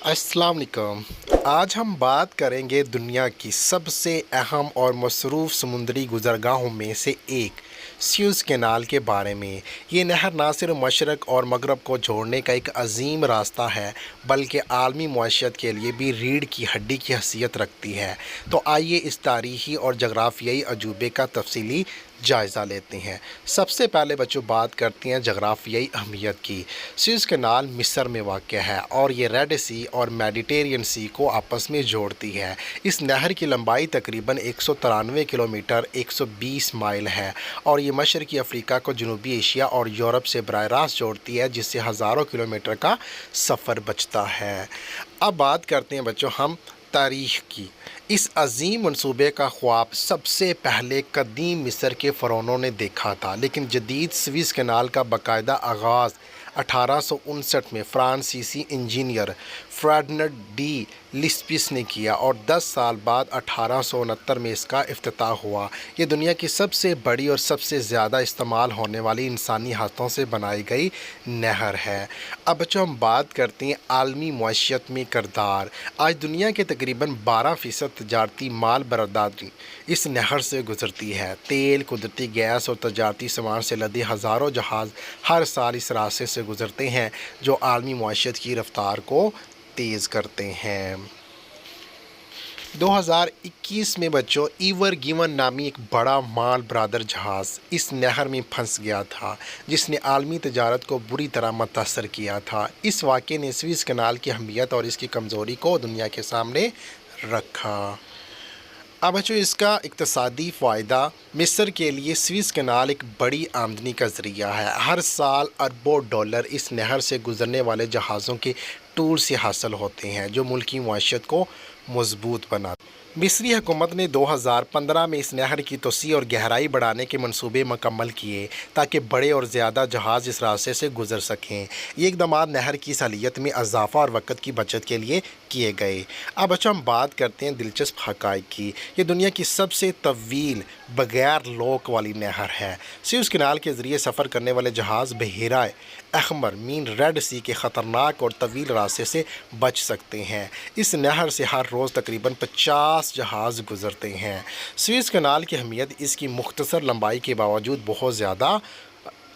अस्सलाम वालेकुम। आज हम बात करेंगे दुनिया की सबसे अहम और मसरूफ़ समुद्री गुज़रगाहों में से एक सुएज़ कैनाल के बारे में। ये नहर ना सिर्फ मशरक़ और मगरब को जोड़ने का एक अजीम रास्ता है, बल्कि आलमी मईशत के लिए भी रीढ़ की हड्डी की हैसियत रखती है। तो आइए इस तारीख़ी और जग़राफ़ियाई अजूबे का तफसीली जायज़ा लेते हैं। सबसे पहले बच्चों बात करते हैं जग़राफ़ियाई अहमियत की। सुएज़ कैनाल मिस्र में वाक़ है और ये रेड सी और मेडिटेरियन सी को आपस में जोड़ती है। इस नहर की लंबाई तकरीबन 193 किलोमीटर 120 माइल है और ये मशरक़ी अफ़्रीका को जनूबी एशिया और यूरोप से बराह रास्त जोड़ती है, जिससे हज़ारों किलोमीटर का सफ़र बचता है। अब बात करते हैं बच्चों हम तारीख़ की। इस अजीम मनसूबे का ख्वाब सबसे पहले कदीम मिस्र के फ़रौनों ने देखा था, लेकिन जदीद सुएज़ कैनाल का बाकायदा आगाज़ 1859 में फ़्रांसीसी इंजीनियर फ़र्डिनेंड डी लिस्पिस ने किया और 10 साल बाद 1869 में इसका इफ्तिताह हुआ। ये दुनिया की सबसे बड़ी और सबसे ज़्यादा इस्तेमाल होने वाली इंसानी हाथों से बनाई गई नहर है। अब बच्चों हम बात करते हैं आलमी मईशत में किरदार। आज दुनिया के तकरीबन 12% तजारती माल बरदारी इस नहर से गुज़रती है। तेल, कुदरती गैस और तजारती सामान से लदे हज़ारों जहाज़ हर साल इस रास्ते से गुज़रते हैं, जो आलमी मईशत की रफ्तार को तेज़ करते हैं। 2021 में बच्चों ईवर गिवन नामी एक बड़ा माल बरादर जहाज़ इस नहर में फंस गया था, जिसने आलमी तजारत को बुरी तरह मुतासर किया था। इस वाक़े ने सुएज़ कैनाल की अहमियत और इसकी कमज़ोरी को दुनिया के सामने रखा। अब बच्चों इसका इक़्तिसादी फ़ायदा मिस्र के लिए सुएज़ कैनाल एक बड़ी आमदनी का ज़रिया है। हर साल अरबों डॉलर इस नहर से गुज़रने वाले जहाज़ों के टूर से हासिल होते हैं, जो मुल्क की मईशत को मज़बूत बनाते हैं। मिस्री हुकूमत ने 2015 में इस नहर की तोसी और गहराई बढ़ाने के मंसूबे मुकम्मल किए, ताकि बड़े और ज़्यादा जहाज़ इस रास्ते से गुज़र सकें। ये इक़दामात नहर की सहूलियत में इजाफ़ा और वक़्त की बचत के लिए किए गए। अब अच्छा हम बात करते हैं दिलचस्प हक़ाइक़ की। ये दुनिया की सबसे तवील बग़ैर लोक वाली नहर है। सुएज़ कैनाल के ज़रिए सफ़र करने वाले जहाज़ बहरा अहमर मीन रेड सी के ख़तरनाक और तवील रास्ते से बच सकते हैं। इस नहर से हर रोज़ तकरीबन 50 जहाज़ गुज़रते हैं। सुएज़ कैनाल की अहमियत इसकी मुख्तसर लंबाई के बावजूद बहुत ज़्यादा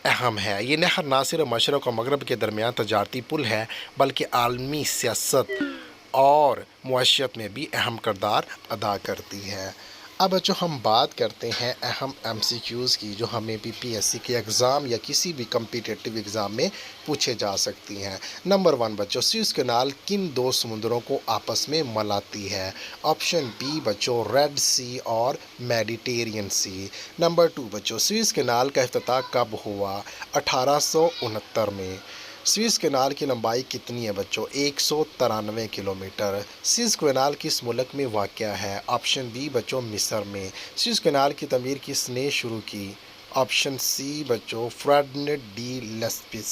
अहम है। ये नहर ना सिर्फ मशरक़ और मगरब के दरमियान तजारती पुल है, बल्कि आलमी सियासत और मईशत में भी अहम किरदार अदा करती है। अब बच्चों हम बात करते हैं अहम MCQs की, जो हमें BPSC के एग्ज़ाम या किसी भी कम्पिटिटिव एग्ज़ाम में पूछे जा सकती हैं। नंबर 1 बच्चों सुएज़ कैनाल किन दो समुद्रों को आपस में मिलाती है? ऑप्शन बी बच्चों रेड सी और मेडिटेरियन सी। नंबर 2 बच्चों सुएज़ कैनाल का इफ्तिताह कब हुआ? 1869 में। सुएज़ कैनाल की लंबाई कितनी है बच्चों? 193 किलोमीटर। सुएज़ कैनाल किस मुल्क में वाक़या है? ऑप्शन बी बच्चों मिस्र में। सुएज़ कैनाल की तमीर किसने शुरू की? ऑप्शन सी बच्चों फ़र्डिनेंड डी लिस्पिस।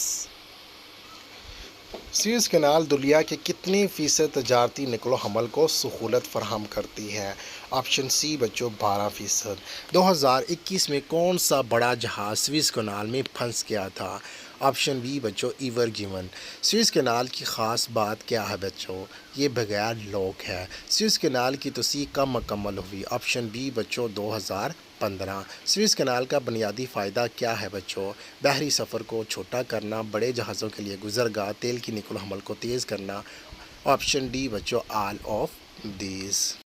सुएज़ कैनाल दुनिया के कितने फ़ीसद तजारती नक़्ल व हमल को सहूलत फ़राहम करती है? ऑप्शन सी बच्चों 12%। 2021 में कौन सा बड़ा जहाज़ सुएज़ कैनाल में फंस गया था? ऑप्शन बी बच्चों ईवर गिवन। सुएज़ कैनाल की ख़ास बात क्या है बच्चों? ये बग़ैर लोक है। सुएज़ कैनाल की तोसी कब मुकम्मल हुई? ऑप्शन बी बच्चों 2015। सुएज़ कैनाल का बुनियादी फ़ायदा क्या है बच्चों? बहरी सफ़र को छोटा करना, बड़े जहाज़ों के लिए गुज़रगाह, तेल की नक़्ल व हमल को तेज़ करना। ऑप्शन डी बच्चों ऑल ऑफ दीज़।